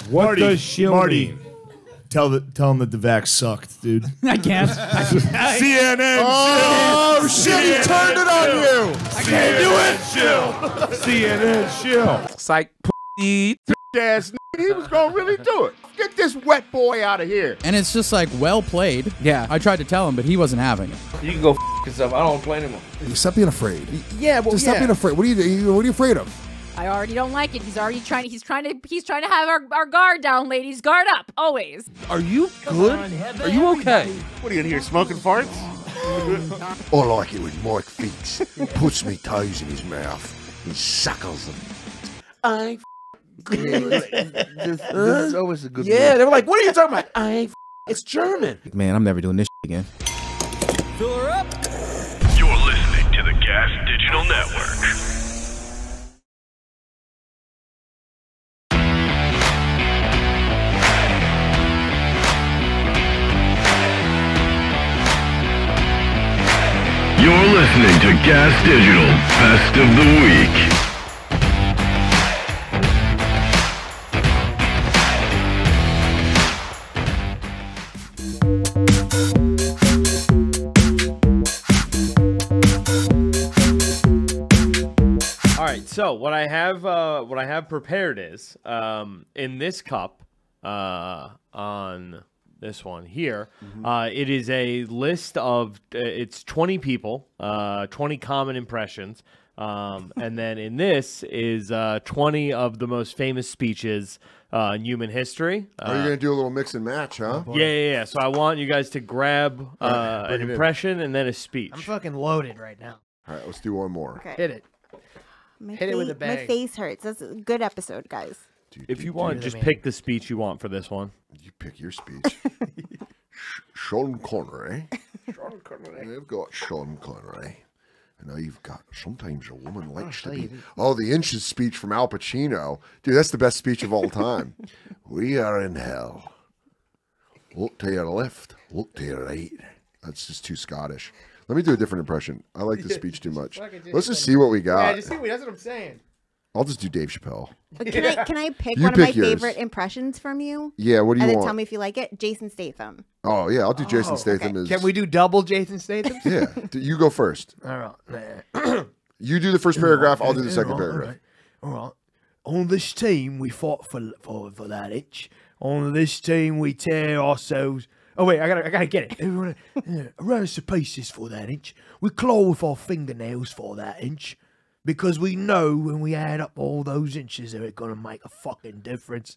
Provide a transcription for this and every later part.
What does Shill mean? Tell him that the vax sucked, dude. I can't. CNN. Oh, shit! He turned it on you. I can't do it. Shill. CNN. Shill. Psych. Ass. He was gonna really do it. Get this wet boy out of here. And it's just like, well played. Yeah. I tried to tell him, but he wasn't having it. You can go yourself. I don't play anymore. Stop being afraid. Yeah, well, Just stop being afraid. What are you afraid of? I already don't like it. He's already trying to have our guard down, ladies. Guard up, always. Are you good? Are you okay? What are you in here smoking farts? I like it when Mike thinks. Puts me toes in his mouth. He suckles them. This is always a good Yeah, they were like, what are you talking about? It's German. Man, I'm never doing this again. Fill her up. You're listening to the GaS Digital Network. You're listening to GaS Digital Best of the Week. All right, so what I have prepared is in this cup on this one here, it is a list of it's 20 people, 20 common impressions, and then in this is 20 of the most famous speeches in human history. Are you gonna do a little mix and match, huh? Yeah. So I want you guys to grab an impression and then a speech. I'm fucking loaded right now. All right, let's do one more. Okay. Hit it. Hit it with a bang. My face hurts. That's a good episode, guys. If you want, just pick the speech you want for this one. You pick your speech. Sean Connery. Sean Connery. You've got Sean Connery. And now you've got sometimes a woman likes to be. Oh, the Inches speech from Al Pacino. Dude, that's the best speech of all time. We are in hell. Look to your left. Look to your right. That's just too Scottish. Let me do a different impression. I like this speech too much. Let's just see what we got. Yeah, just see. That's what I'm saying. I'll just do Dave Chappelle. Can I pick You one of my pick yours. favorite impressions from you? Yeah, what do you And then want? tell me if you like it. Jason Statham. Oh, yeah, I'll do Jason Statham. okay. As... Can we do double Jason Statham? Yeah, you go first. All right. You do the first paragraph, I'll do the second paragraph. All right. On this team, we fought for that itch. On this team, we tear ourselves. Oh wait, I gotta get it. Around us to pieces for that inch. We claw with our fingernails for that inch. Because we know when we add up all those inches, they're going to make a fucking difference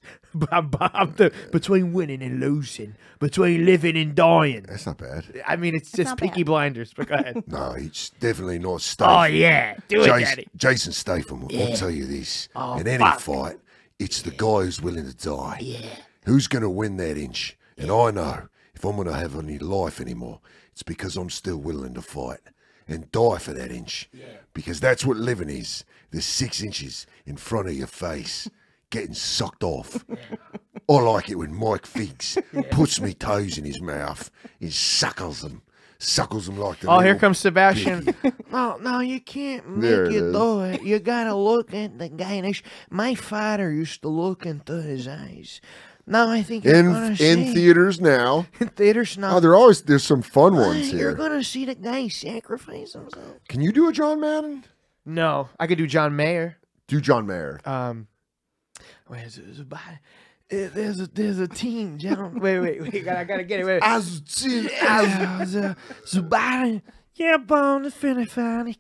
between winning and losing, between living and dying. That's not bad. I mean, it's just Peaky Blinders, but go ahead. No, it's definitely not Statham. Oh, yeah. Do it, Daddy. Jason Statham will tell you this. In any fight, it's the guy who's willing to die. Yeah. Who's going to win that inch? And I know if I'm going to have any life anymore, it's because I'm still willing to fight and die for that inch. Yeah. Because that's what living is. There's 6 inches in front of your face getting sucked off. Yeah. I like it when Mike thinks, puts me toes in his mouth, he suckles them like the here comes Sebastian. No, you can't make it do it. You gotta look at the guy. My father used to look into his eyes. No, I think you're gonna see. In theaters now. In theaters now. Oh, there's some fun ones here. You're gonna see the guy sacrifice himself. Can you do a John Madden? No, I could do John Mayer. Do John Mayer. There's a team, John. Wait, I gotta get it. Wait. You're born to finish and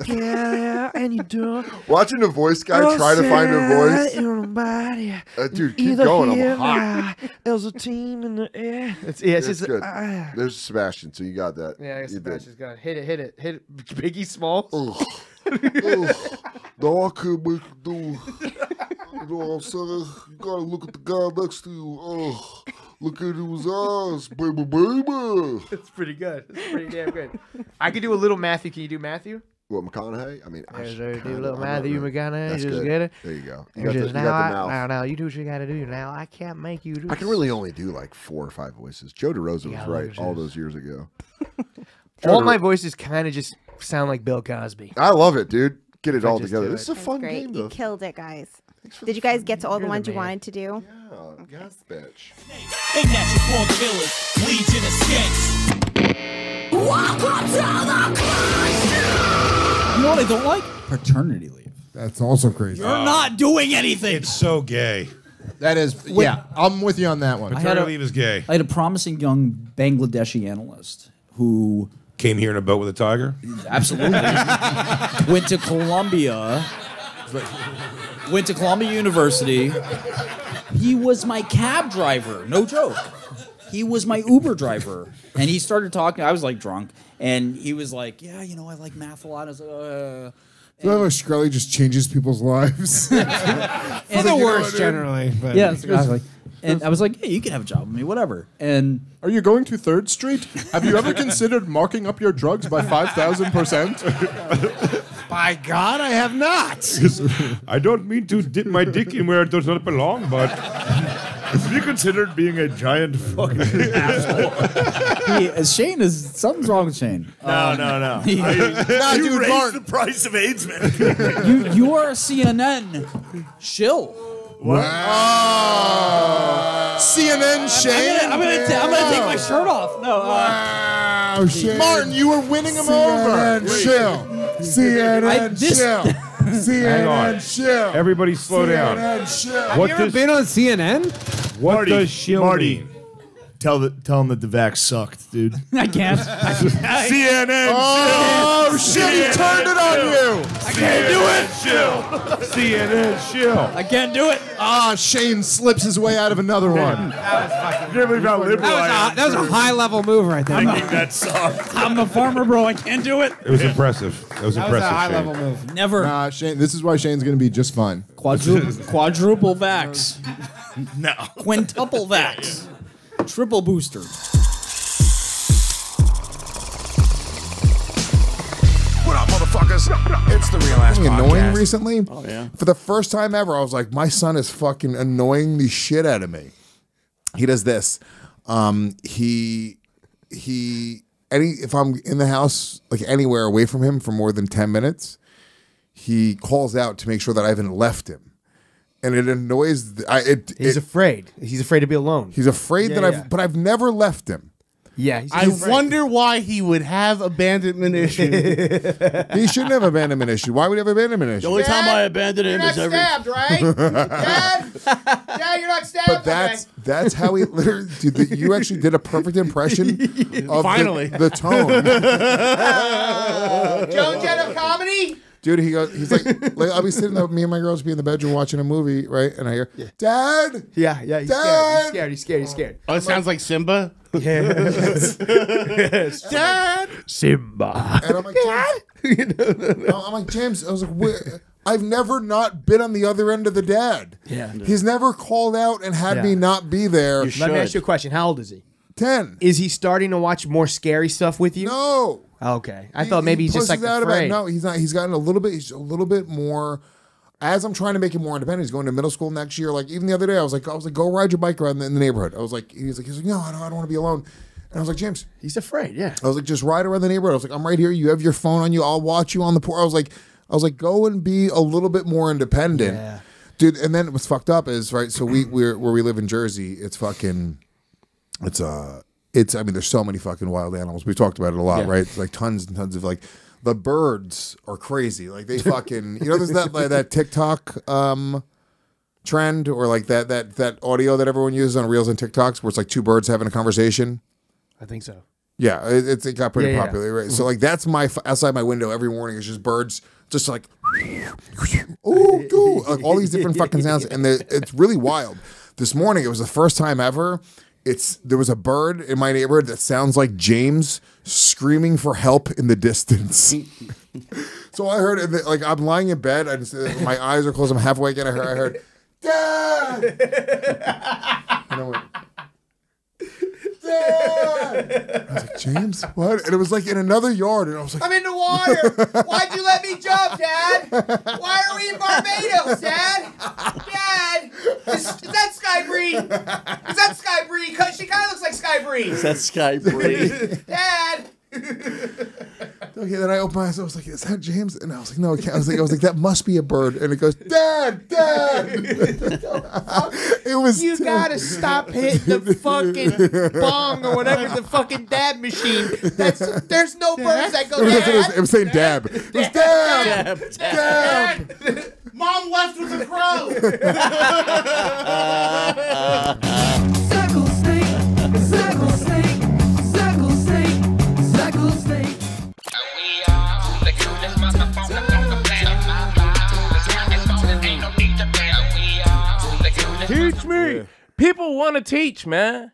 you do. Watching the voice guy try to find a voice. Dude, keep going. I'm hot. There's a team in the air. It's just good. There's Sebastian, so you got that. Yeah, I guess Sebastian's got it. Hit it. Biggie Smalls. No, I couldn't make it do. You know what I'm saying? You gotta look at the guy next to you. Look at his eyes, baby. That's pretty good. That's pretty damn good. I could do a little Matthew. Can you do Matthew? What, McConaughey? I mean, do a little Matthew McConaughey. Just get it. There you go. You got the mouth. Now you do what you got to do. Now I can't make you do. I can really only do like 4 or 5 voices. Joe DeRosa was right all those years ago. All my voices kind of just sound like Bill Cosby. I love it, dude. Get it all together. This is a fun great. game, though. You killed it, guys. Did you guys get to all the ones you wanted to do? Yeah. Oh, GaS bitch. Ain't that your form killers? Legion of Skanks. Welcome to the You know what I don't like? Paternity leave. That's also crazy. You're not doing anything. It's so gay. That is, yeah, I'm with you on that one. Paternity leave is gay. I had a promising young Bangladeshi analyst who came here in a boat with a tiger. Absolutely. Went to Columbia. Went to Columbia University. He was my cab driver. No joke. He was my Uber driver. And he started talking. I was like drunk. And he was like, yeah, you know, I like math a lot. I was like, I feel like Shkreli just changes people's lives. For the worst, generally. But yeah, exactly. And I was like, hey, you can have a job with me, whatever. And are you going to 3rd Street? Have you ever considered marking up your drugs by 5,000%? By God, I have not. I don't mean to dip my dick in where it does not belong, but have you considered being a giant fucking asshole? Shane is something's wrong with Shane. No. You raised the price of AIDS medicine. You are a CNN shill. Wow. CNN Shane. I'm gonna take my shirt off. No. Wow, Shane. Martin, you were winning him CNN over. Shill. CNN Shill. CNN Shill. Everybody slow down. Shill. Have you ever been on CNN? What does Shill mean? Tell him that the vax sucked, dude. I can't. CNN. Oh shit! He turned it on you. I can't do it. Shill. CNN Shill. I can't do it. Ah, Shane slips his way out of another one. That was a high-level move right there. Thinking that sucked. I'm a farmer, bro. I can't do it. It was impressive. That was impressive. That was a high-level Shane. move. Never. Nah, Shane. This is why Shane's gonna be just fine. Quadruple vax. No. Quintuple vax. Triple booster. What up, motherfuckers? It's the Real Ass Annoying Podcast. recently. Oh yeah. For the first time ever, I was like, my son is fucking annoying the shit out of me. He does this. If I'm in the house, like anywhere away from him for more than 10 minutes, he calls out to make sure that I haven't left him. And it annoys. He's afraid. He's afraid to be alone. He's afraid that but I've never left him. Yeah. I wonder why he would have abandonment issues. He shouldn't have abandonment issue. Why would he have abandonment issue? The only time I abandoned him is every. Stabbed, right? Dad, you're not stabbed. But that's how he literally. Dude, you actually did a perfect impression of Finally. the tone. Joan Jett of comedy. Dude, he's like I'll be sitting there, me and my girls be in the bedroom watching a movie, right? And I hear, Dad! Yeah, he's Dad! He's scared. Oh, it sounds like Simba. Yeah. Dad! Simba. And I'm like, James, I was like, I've never not been on the other end of the dad. Yeah. He's never called out and had me not be there. Let me ask you a question. How old is he? 10. Is he starting to watch more scary stuff with you? No. Okay. I thought maybe he's just like afraid. No, he's not. He's gotten a little bit more. As I'm trying to make him more independent, he's going to middle school next year. Like even the other day, I was like, go ride your bike around in the neighborhood. He's like, no, I don't want to be alone. And I was like, James, he's afraid. Yeah. I was like, just ride around the neighborhood. I was like, I'm right here. You have your phone on you. I'll watch you on the porch. I was like, go and be a little bit more independent, dude. And then what's fucked up is right. So we're where we live in Jersey. It's I mean, there's so many fucking wild animals. We've talked about it a lot, right? It's like tons and tons of like the birds are crazy. Like they fucking there's that TikTok trend or like that audio that everyone uses on Reels and TikToks where it's like two birds having a conversation. I think so. Yeah, it got pretty popular, right? So like that's outside my window every morning is just birds just like ooh, like all these different fucking sounds, and it's really wild. This morning it was the first time ever. There was a bird in my neighborhood that sounds like James screaming for help in the distance. So I heard, like, I'm lying in bed, my eyes are closed, I'm half awake, and I heard, Dad! And I went, Dad! I was like, James, what? And it was like in another yard, and I was like, I'm in the water. Why'd you let me jump, Dad? Why are we in Barbados, Dad? Dad, is that Sky Bree? Is that Sky Bree? She kind of looks like Sky Bree. Is that Sky Bree? Dad. Okay, then I opened my eyes. I was like, "Is that James?" And I was like, "No, I was like, that must be a bird." And it goes, "Dad, Dad!" It was. You gotta stop hitting the fucking bong or whatever the fucking dab machine. There's no birds that go. It was saying dab. It was dab. Dab. Mom left with a crow. Circle snake, circle snake, circle snake, circle snake. Teach me. People want to teach, man.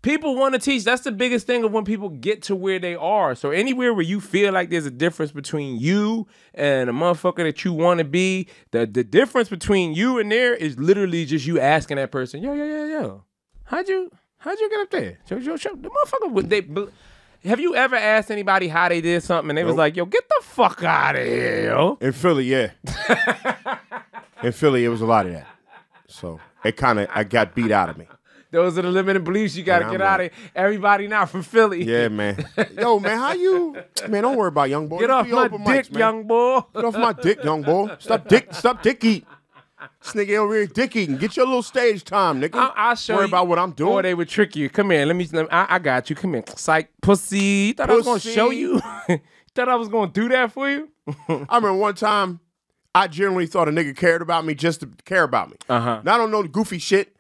People want to teach. That's the biggest thing of when people get to where they are. So anywhere where you feel like there's a difference between you and a motherfucker that you want to be, the difference between you and there is literally just you asking that person, yo, how'd you get up there? The motherfucker, have you ever asked anybody how they did something and they was like, yo, get the fuck out of here, yo? In Philly, yeah. In Philly, it was a lot of that. So I got beat out of me. Those are the limited beliefs you got to get out of. Everybody now from Philly. Yeah, man. Yo, man, how you? Man, don't worry about young boy. Get off my dick, young boy. Get off my dick, young boy. Stop dick eating. This nigga over here dick eating. Get your little stage time, nigga. I'll show worry you. about what I'm doing. Or they would trick you. Come here. I got you. Come here. Psych, pussy. You thought I was going to show you? Thought I was going to do that for you? I remember one time, I genuinely thought a nigga cared about me just to care about me. Now, I don't know the goofy shit.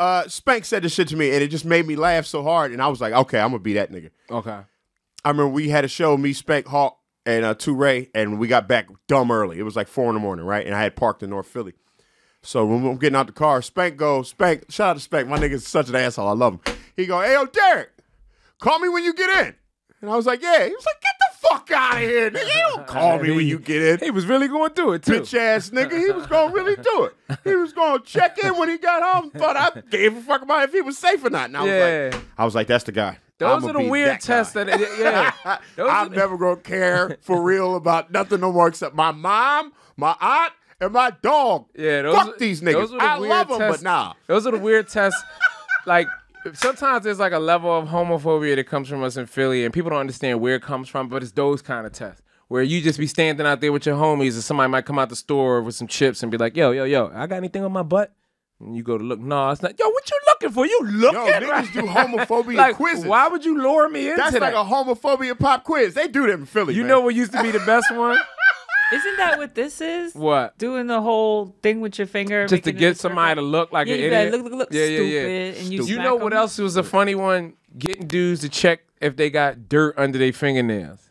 Skanks said this shit to me, and it just made me laugh so hard, and I was like, okay, I'm going to be that nigga. Okay. I remember we had a show, me, Spank, Hawk, and Touré, and we got back dumb early. It was like 4 in the morning, right? And I had parked in North Philly. So when I'm getting out the car, Spank goes, shout out to Spank. My nigga's such an asshole. I love him. He go, hey, yo, Derek, call me when you get in. And I was like, yeah. He was like, get the fuck out of here, nigga. You don't call me when you get in. He was really going to do it, too. Bitch ass nigga. He was going to really do it. He was going to check in when he got home. Thought I gave a fuck about if he was safe or not. And I was like, that's the guy. Those are the weird tests that, I'm never going to care for real about nothing no more except my mom, my aunt, and my dog. Yeah, fuck these niggas. I love them, but nah. Those are the weird tests. Like, sometimes there's like a level of homophobia that comes from us in Philly, and people don't understand where it comes from, but it's those kind of tests where you just be standing out there with your homies, and somebody might come out the store with some chips and be like, yo, I got anything on my butt? And you go to look, no, it's not. Yo, what you looking for? You looking? Yo, niggas do homophobia like, quizzes. Why would you lure me into that? That's like a homophobia pop quiz. They do that in Philly, You know what used to be the best one? Isn't that what this is? What? Doing the whole thing with your finger. Just to get somebody to look like an idiot. Look, stupid. And you know what else was a funny one? Getting dudes to check if they got dirt under their fingernails.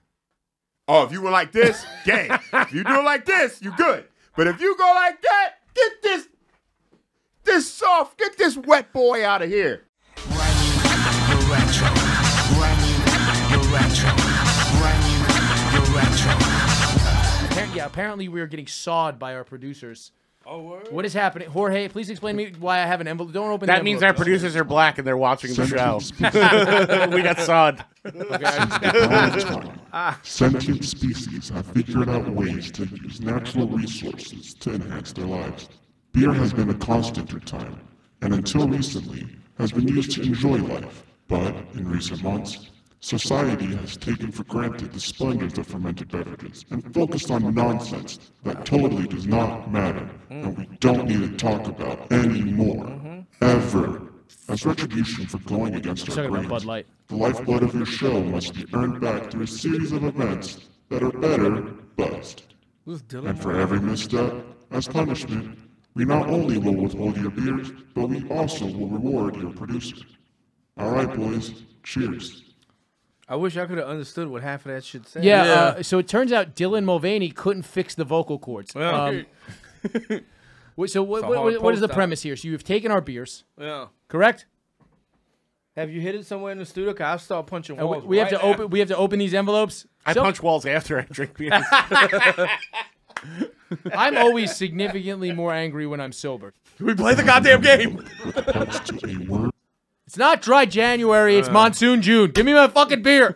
Oh, if you were like this, gay. If you do it like this, you good. But if you go like that, get this soft, get this wet boy out of here. Apparently we are getting sawed by our producers. Oh, word? What is happening? Jorge, please explain to me why I have an envelope. Don't open that the means envelope. our producers are black and they're watching the show. We got sawed. Sentient species have figured out ways to use natural resources to enhance their lives. Beer has been a constant through time, and until recently has been used to enjoy life. But in recent months, society has taken for granted the splendors of fermented beverages and focused on nonsense that totally does not matter and we don't need to talk about anymore. Ever. As retribution for going against our grains, the lifeblood of your show must be earned back through a series of events that are better buzzed. And for every misstep, as punishment, we not only will withhold your beers, but we also will reward your producer. All right, boys. Cheers. I wish I could have understood what half of that shit said. Yeah, so it turns out Dylan Mulvaney couldn't fix the vocal cords. Well, so what is the premise here? So you've taken our beers. Yeah. Correct? Have you hit it somewhere in the studio? Cause I'll start punching walls. We have to open. We have to open these envelopes. I punch walls after I drink beer. I'm always significantly more angry when I'm sober. We play the goddamn game. It's not dry January. It's monsoon June. Give me my fucking beer.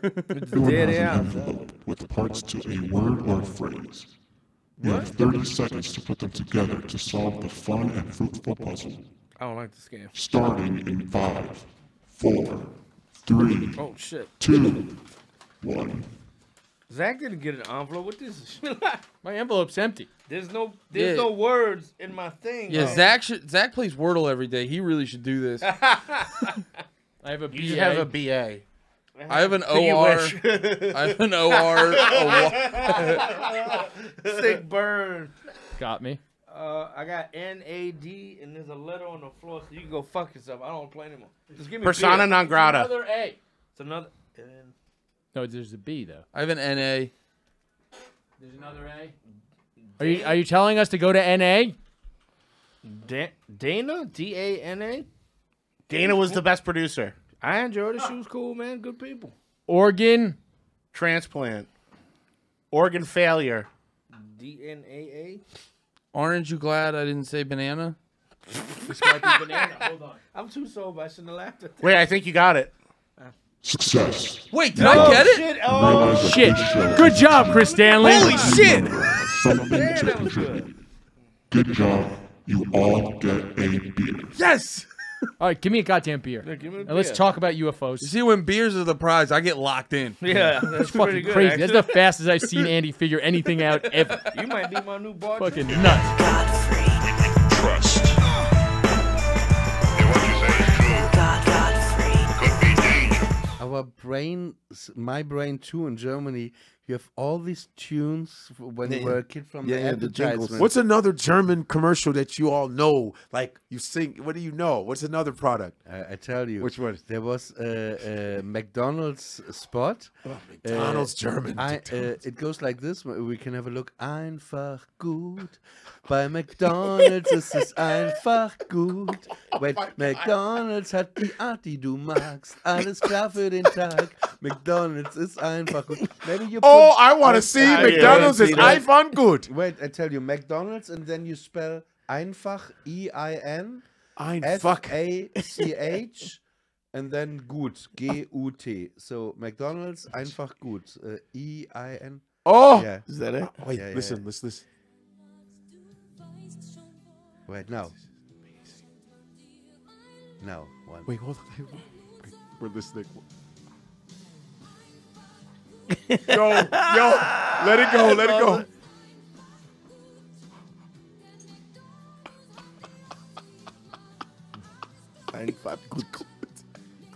With parts to a word or a phrase. You have 30 seconds to put them together to solve the fun and fruitful puzzle. I don't like this game. Starting in 5, 4, 3, oh, shit. 2, 1. Zach didn't get an envelope. What this? My envelope's empty. There's no Yeah. words in my thing. Yeah, Zach plays Wordle every day. He really should do this. I have a BA. You have a BA. I have an OR. I have an OR. Sick burn. Got me. I got NAD and there's a letter on the floor, so you can go fuck yourself. I don't play anymore. Just give me Persona beer. non grata. Another A. It's another. No, there's a B though. I have an NA. There's another A. Are you telling us to go to NA? Dana? DANA? Dana was the best producer. I enjoyed it. She was cool, man. Good people. Organ. Transplant. Organ failure. DNAA? Aren't you glad I didn't say banana? This might be banana. Hold on. I'm too sober. I shouldn't have laughed at that. Wait, I think you got it. Success. Wait, did I get it? Shit. Oh, Shit. Good job, Chris Stanley. Holy shit. Something to enjoy. Good job. You all get a beer. Yes. All right, give me a goddamn beer. Yeah, give me a and let's beer. talk about UFOs. You see, when beers are the prize, I get locked in. Yeah, that's It's pretty fucking good. crazy. Actually. That's the fastest I've seen Andy figure anything out ever. You might be my new bar. Fucking nuts. Godfrey. Trust. My brain too in Germany, you have all these tunes when you were a kid from the advertisement. What's another German commercial that you all know? Like you sing. What do you know? What's another product? I tell you. Which one? There was a McDonald's spot. McDonald's German. It goes like this. We can have a look. Einfach gut. Bei McDonald's ist es einfach gut. Weil McDonald's hat die Art, die du magst. Alles klar für den Tag. McDonald's ist einfach gut. Maybe you Oh, I want to see McDonald's is einfach good. Wait, I tell you, McDonald's, and then you spell einfach, E-I-N, F-A-C-H, and then gut, G-U-T. So McDonald's, einfach gut, E-I-N. Oh, yeah. Is that it? Wait, Yeah, listen, listen. Wait, no. No. One. Wait, hold on. We're listening. Yo, let it go, let it go. Einfach gut.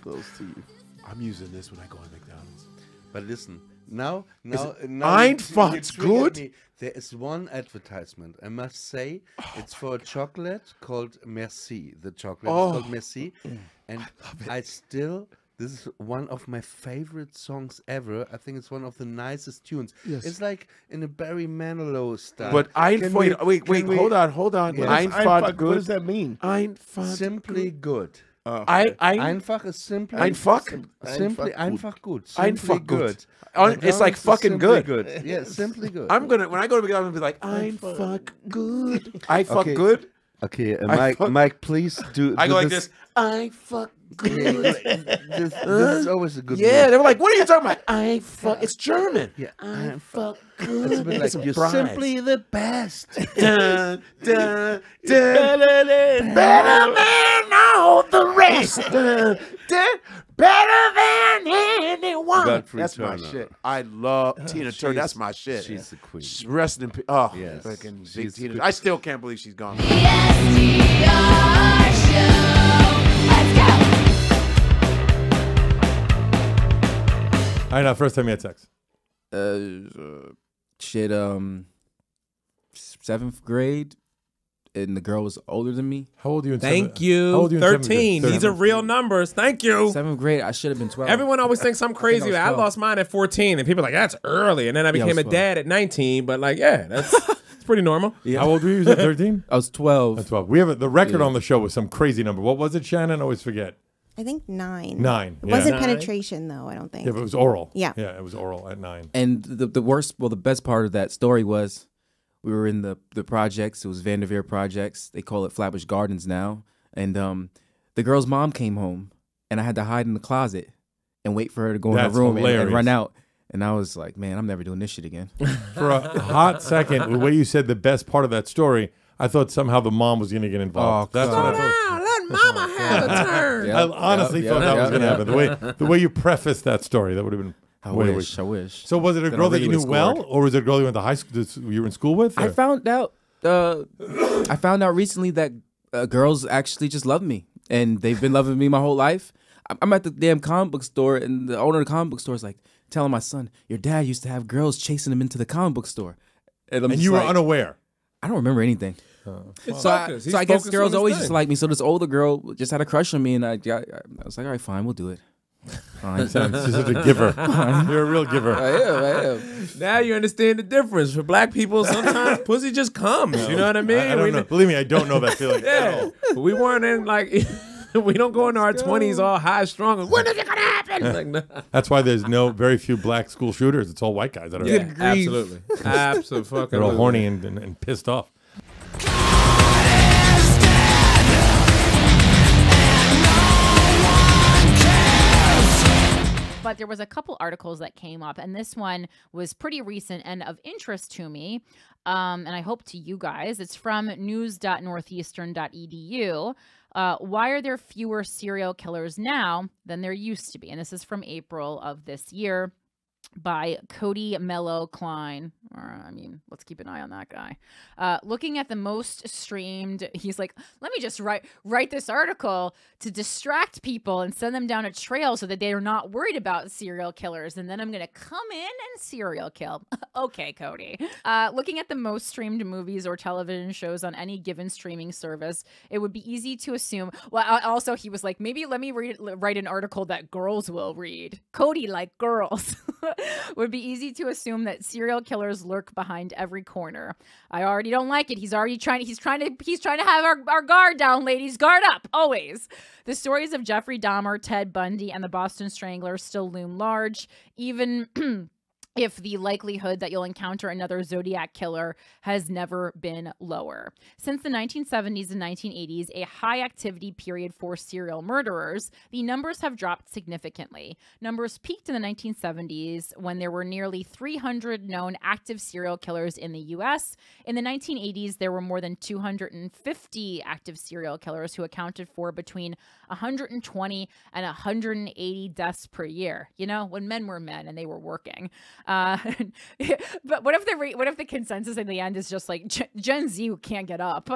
Close to you. I'm using this when I go to McDonald's. But listen, now Einfach's you triggered good? me. There is one advertisement. I must say, it's for a chocolate called Merci. The chocolate is called Merci, and I still. This is one of my favorite songs ever. I think it's one of the nicest tunes. Yes. It's like in a Barry Manilow style. But wait, hold on. Yes. Einfach good. What does that mean? Einfach simply good. Einfach is simply Simply einfach gut. Einfach good. It's like fucking good. Yeah, simply good. I'm gonna when I go to McDonald's, I'm gonna be like einfach good. I fuck Okay. good. Okay, I fuck- Mike, please do. I do go like this. I fuck good. This is always a good. Yeah, move. they were like, "What are you talking about?" I fuck. It's German. Yeah, I fuck good. It's a bit like It's a you're prize. simply the best. Dun, dun, dun, better than all the rest. Dun, dun, better than anyone. Godfrey That's my Turner. shit. I love Tina Turner. That's my shit. She's the queen. Rest in peace. Oh, Yes, fucking big she's the Tina. queen. I still can't believe she's gone. All right, now, first time you had sex. Shit, 7th grade, and the girl was older than me. How old are you in Thank seventh- you. how old are you in seventh grade? 13. These are real numbers. Thank you. 7th grade, I should have been 12. Everyone always thinks I'm crazy. was I 12. lost mine at 14, and people are like, that's early. And then I Yeah, I became was a 12. dad at 19, but like, yeah, that's it's pretty normal. Yeah. How old were you? Was that 13? I was 12. 12. We have the record Yeah. on the show was some crazy number. What was it, Shannon? I always forget. I think 9. 9. It yeah. wasn't 9. penetration though. I don't think. Yeah, but it was oral. Yeah. Yeah, it was oral at 9. And the worst, well, the best part of that story was we were in the projects. It was Vanderveer Projects. They call it Flatbush Gardens now. And the girl's mom came home, and I had to hide in the closet and wait for her to go in That's her room and hilarious. run out. And I was like, man, I'm never doing this shit again. For a hot second, the way you said the best part of that story, I thought somehow the mom was going to get involved. That's what I thought. Let mama have a turn. I honestly thought that was going to happen. The way you prefaced that story, that would have been I wish. So was it a Then I girl that really you knew would've well, scored. or was it a girl you went to high school you were in school with? I or- found out. I found out recently that girls actually just love me, and they've been loving me my whole life. I'm at the damn comic book store, and the owner of the comic book store is like telling my son, "Your dad used to have girls chasing him into the comic book store," I'm And just you were like, unaware. I don't remember anything. It's So focused. He's I guess focused girls on his always thing. just like me. So this older girl just had a crush on me, and I was like, all right, fine, we'll do it. Fine. She's such a giver. You're a real giver. I am. Now you understand the difference. For black people, sometimes pussy just comes. You know what I mean? I don't know. Believe me, I don't know that feeling. Yeah, we weren't in like we don't go into our 20s all high strung. And, when is it gonna happen? Like, no. That's why there's very few black school shooters. It's all white guys that are. Yeah, absolutely, absolutely. They're all horny and pissed off. But there was a couple articles that came up, and this one was pretty recent and of interest to me, and I hope to you guys. It's from news.northeastern.edu. Why are there fewer serial killers now than there used to be? And this is from April of this year by Cody Mello Klein. Let's keep an eye on that guy. Looking at the most streamed, he's like, let me just write this article to distract people and send them down a trail so that they are not worried about serial killers. And then I'm going to come in and serial kill. Okay, Cody. Looking at the most streamed movies or television shows on any given streaming service, it would be easy to assume. Well, also, he was like, maybe let me write an article that girls will read. Cody, like girls. Would be easy to assume that serial killers lurk behind every corner. I already don't like it. He's trying to have our guard down, ladies. Guard up, always. The stories of Jeffrey Dahmer, Ted Bundy, and the Boston Strangler still loom large, even if the likelihood that you'll encounter another Zodiac killer has never been lower. Since the 1970s and 1980s, a high activity period for serial murderers, the numbers have dropped significantly. Numbers peaked in the 1970s when there were nearly 300 known active serial killers in the US. In the 1980s, there were more than 250 active serial killers who accounted for between 120 and 180 deaths per year. You know, when men were men and they were working. But what if the consensus in the end is just like Gen Z who can't get up?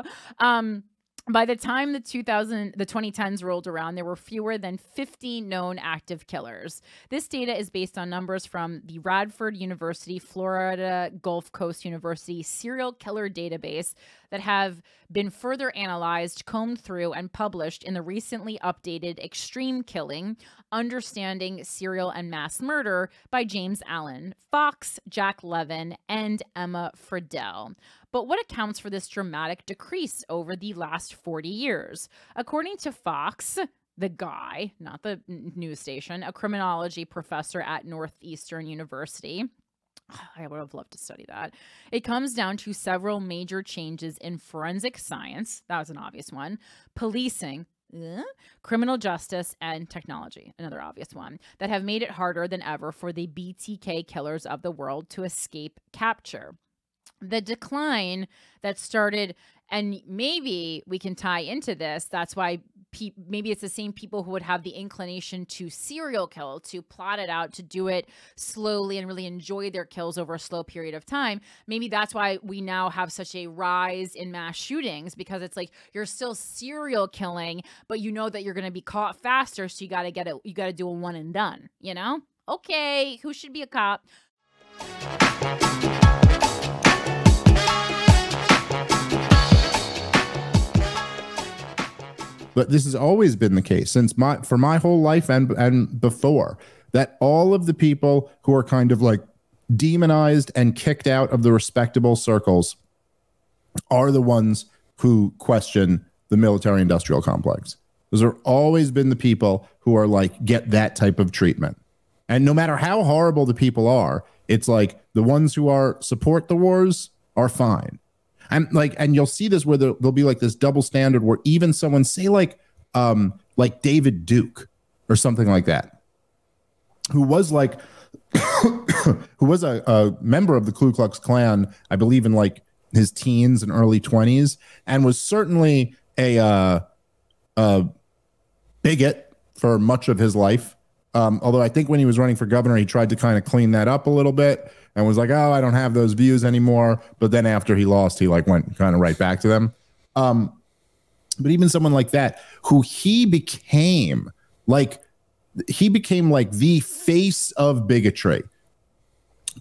By the time the 2010s rolled around, there were fewer than 50 known active killers. This data is based on numbers from the Radford University, Florida Gulf Coast University serial killer database that have been further analyzed, combed through, and published in the recently updated Extreme Killing, Understanding Serial and Mass Murder by James Allen, Fox, Jack Levin, and Emma Friedel. But what accounts for this dramatic decrease over the last 40 years? According to Fox, the guy, not the news station, a criminology professor at Northeastern University, I would have loved to study that. It comes down to several major changes in forensic science. That was an obvious one. Policing, criminal justice, and technology, another obvious one, that have made it harder than ever for the BTK killers of the world to escape capture. The decline that started, and maybe we can tie into this, that's why maybe it's the same people who would have the inclination to serial kill, to plot it out, to do it slowly and really enjoy their kills over a slow period of time. Maybe that's why we now have such a rise in mass shootings, because it's like you're still serial killing, but you know that you're going to be caught faster, so you got to do a one and done, you know? Okay, who should be a cop? But this has always been the case for my whole life and before, that all of the people who are kind of like demonized and kicked out of the respectable circles are the ones who question the military-industrial complex. Those have always been the people who are like, get that type of treatment. And no matter how horrible the people are, it's like the ones who support the wars are fine. And you'll see this where there'll be like this double standard where even someone say like David Duke or something like that, who was like, who was a member of the Ku Klux Klan, I believe in like his teens and early 20s, and was certainly a bigot for much of his life. Although I think when he was running for governor, he tried to kind of clean that up a little bit and was like, oh, I don't have those views anymore. But then after he lost, he like went kind of right back to them. But even someone like that, who he became like the face of bigotry.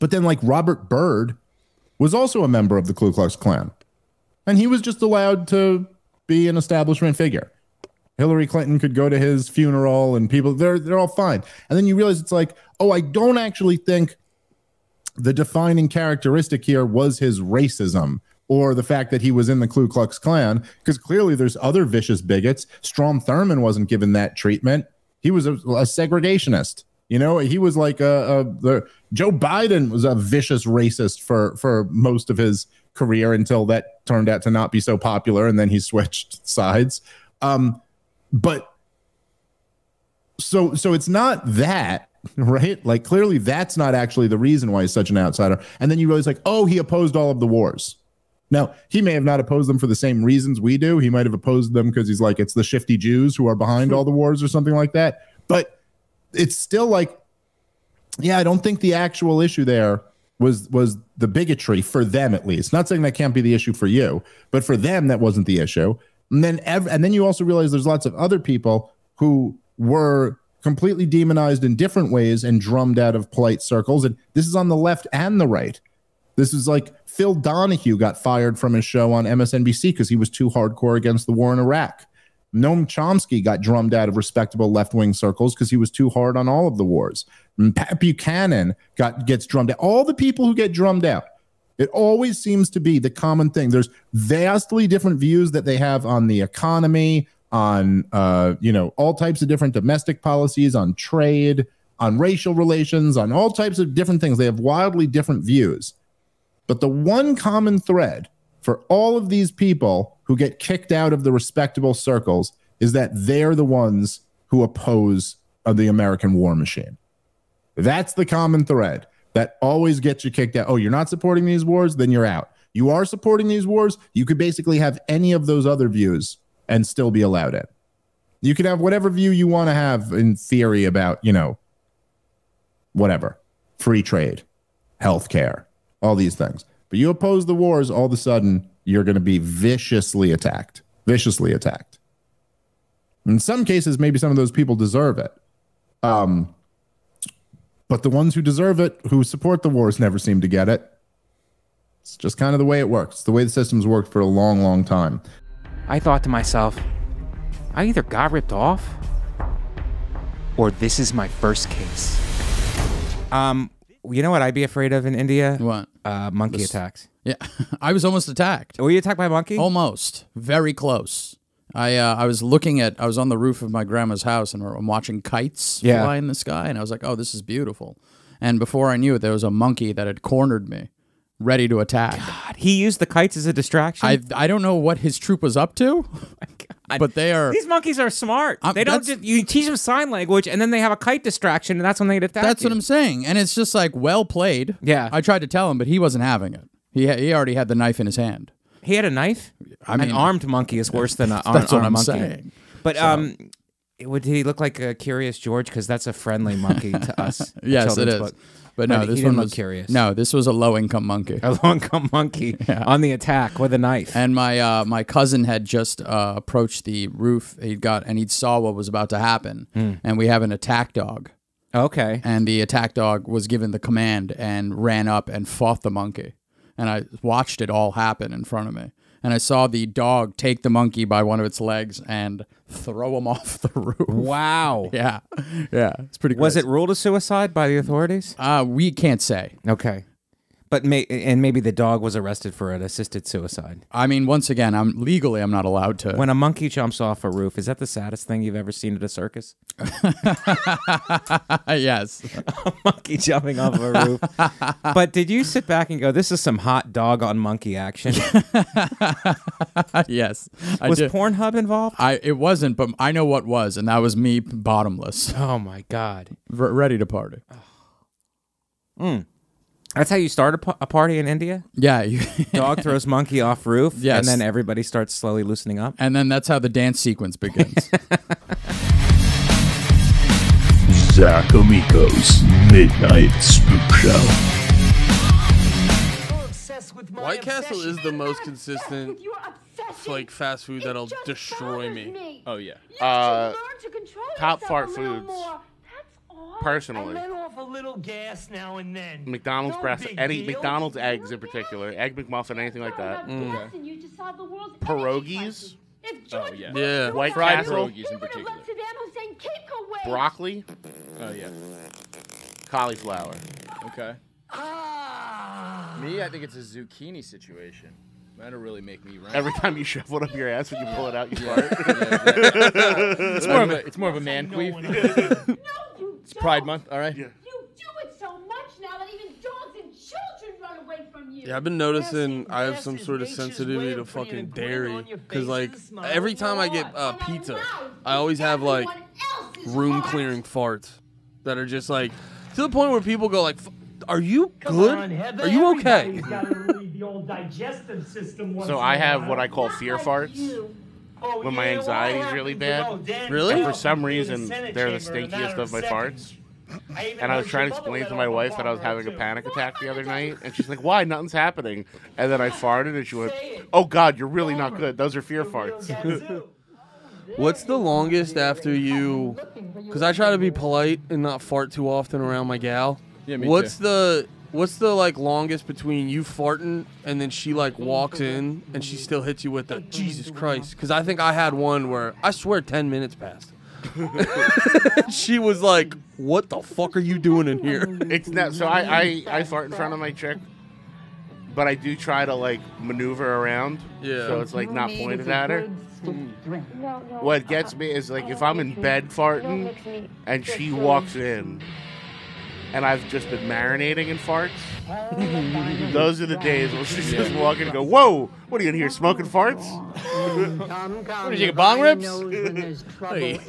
But then like Robert Byrd was also a member of the Ku Klux Klan. And he was just allowed to be an establishment figure. Hillary Clinton could go to his funeral and people, they're all fine. And then you realize it's like, oh, I don't actually think the defining characteristic here was his racism or the fact that he was in the Ku Klux Klan, because clearly there's other vicious bigots. Strom Thurmond wasn't given that treatment. He was a segregationist. You know, he was like Joe Biden was a vicious racist for most of his career until that turned out to not be so popular, and then he switched sides. But so it's not that, right? Like clearly that's not actually the reason why he's such an outsider. And then you realize like, oh, he opposed all of the wars. Now, he may have not opposed them for the same reasons we do. He might have opposed them because he's like, it's the shifty Jews who are behind all the wars or something like that. But it's still like, yeah, I don't think the actual issue there was the bigotry for them, at least. Not saying that can't be the issue for you, but for them, that wasn't the issue. And then you also realize there's lots of other people who were completely demonized in different ways and drummed out of polite circles. And this is on the left and the right. This is like Phil Donahue got fired from his show on MSNBC because he was too hardcore against the war in Iraq. Noam Chomsky got drummed out of respectable left-wing circles because he was too hard on all of the wars. And Pat Buchanan gets drummed out. All the people who get drummed out, it always seems to be the common thing. There's vastly different views that they have on the economy, on all types of different domestic policies, on trade, on racial relations, on all types of different things. They have wildly different views. But the one common thread for all of these people who get kicked out of the respectable circles is that they're the ones who oppose the American war machine. That's the common thread that always gets you kicked out. Oh, you're not supporting these wars? Then you're out. You are supporting these wars? You could basically have any of those other views and still be allowed in. You can have whatever view you want to have in theory about, whatever, free trade, healthcare, all these things. But you oppose the wars, all of a sudden, you're going to be viciously attacked. Viciously attacked. In some cases, maybe some of those people deserve it. But the ones who deserve it, who support the wars, never seem to get it. It's just kind of the way it works. It's the way the system's worked for a long, long time. I thought to myself, I either got ripped off or this is my first case. You know what I'd be afraid of in India? What? Monkey attacks. Yeah, I was almost attacked. Were you attacked by a monkey? Almost. Very close. I was on the roof of my grandma's house and I'm watching kites fly in the sky, and I was like, oh, this is beautiful. And before I knew it, there was a monkey that had cornered me, ready to attack. God, he used the kites as a distraction? I don't know what his troop was up to, but they are... These monkeys are smart. They don't just... You teach them sign language, and then they have a kite distraction, and that's when they get attacked. That's what I'm saying. And it's just like, well played. Yeah. I tried to tell him, but he wasn't having it. He already had the knife in his hand. He had a knife? An armed monkey is worse than an that's what I'm monkey. Saying. But would he look like a Curious George? Because that's a friendly monkey to us. Yes, it is. Book. But no, this one was curious. No, this was a low-income monkey. A low-income monkey on the attack with a knife. And my cousin had just approached the roof. He'd saw what was about to happen. And we have an attack dog. Okay. And the attack dog was given the command and ran up and fought the monkey. And I watched it all happen in front of me. And I saw the dog take the monkey by one of its legs and throw him off the roof. Wow. Yeah. Yeah. It's pretty crazy. Was it ruled a suicide by the authorities? We can't say. Okay. But maybe the dog was arrested for an assisted suicide. I mean, once again, legally I'm not allowed to. When a monkey jumps off a roof, is that the saddest thing you've ever seen at a circus? Yes. A monkey jumping off a roof. But did you sit back and go, this is some hot dog on monkey action? Yes. Was Pornhub involved? It wasn't, but I know what was, and that was me bottomless. Oh, my God. Ready to party. That's how you start a party in India? Yeah. Dog throws monkey off roof, yes. And then everybody starts slowly loosening up? And then that's how the dance sequence begins. Zach Amico's Midnight Spook Show. White Castle is the most consistent, like, fast food that'll destroy me. Oh yeah. Top fart foods. Personally, let off a little gas now and then. McDonald's breakfast, any McDonald's eggs in particular, egg McMuffin, anything like that. Pierogies. Oh yeah. Yeah. White Fried Castle. pierogies in particular. Broccoli. Oh yeah. Cauliflower. Okay. Me, I think it's a zucchini situation. That'll really make me run. Every time you shove one up your ass when you pull it out, you fart. It's more of a man queef. It's Pride Month, all right? You do it so much now that even dogs and children run away from you. Yeah, I've been noticing I have some sort of sensitivity to fucking dairy. Because, like, every time I get pizza, I always have, like, room-clearing farts that are just, like, to the point where people go, like, are you good? Are you okay? The old digestive system. So I have what I call fear farts. When my anxiety is really bad. Really? And for some reason, they're the stinkiest of my farts. And I was trying to explain to my wife that I was having a panic attack the other night. And she's like, why? Nothing's happening. And then I farted and she went, oh, God, you're really not good. Those are fear farts. What's the longest after you... Because I try to be polite and not fart too often around my gal. Yeah, me What's too. the like longest between you farting and then she like walks in and she still hits you with the Jesus Christ? Because I think I had one where I swear 10 minutes passed. She was like, "What the fuck are you doing in here?" It's not. So I fart in front of my chick, but I do try to like maneuver around. Yeah. So it's like not pointed at her. What gets me is like if I'm in bed farting and she walks in. And I've just been marinating in farts. Those are the days where she's just walking and go, whoa, what are you in here, smoking farts? What did you get, bong rips? Hey.